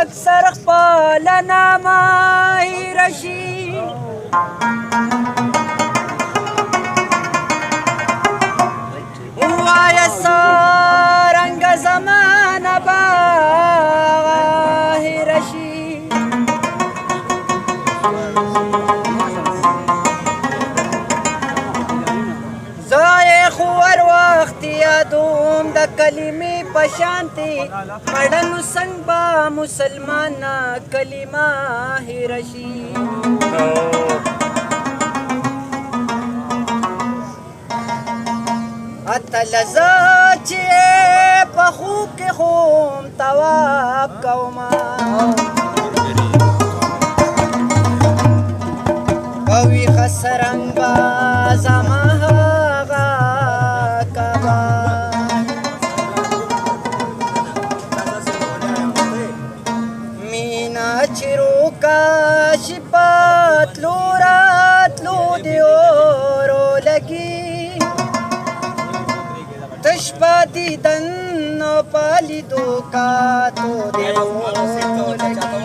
اکثر خپل نامه هېره شي ووایه څرنګه زمانه به هېره شي زه یې خو هر وخت یادوم د کلمې په شانتې مړه نو څنګ به مسلمانه کلمه هېره شي اتله زه چې په خوب کې خوم تواب کومه په ویښه څرنګ به زما هغه کعبه مینه چې روکاشي په تلو راتلو د اورو لګي تش په دیدن په لیدو کاتو د اورو لګي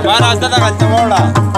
Para hasta la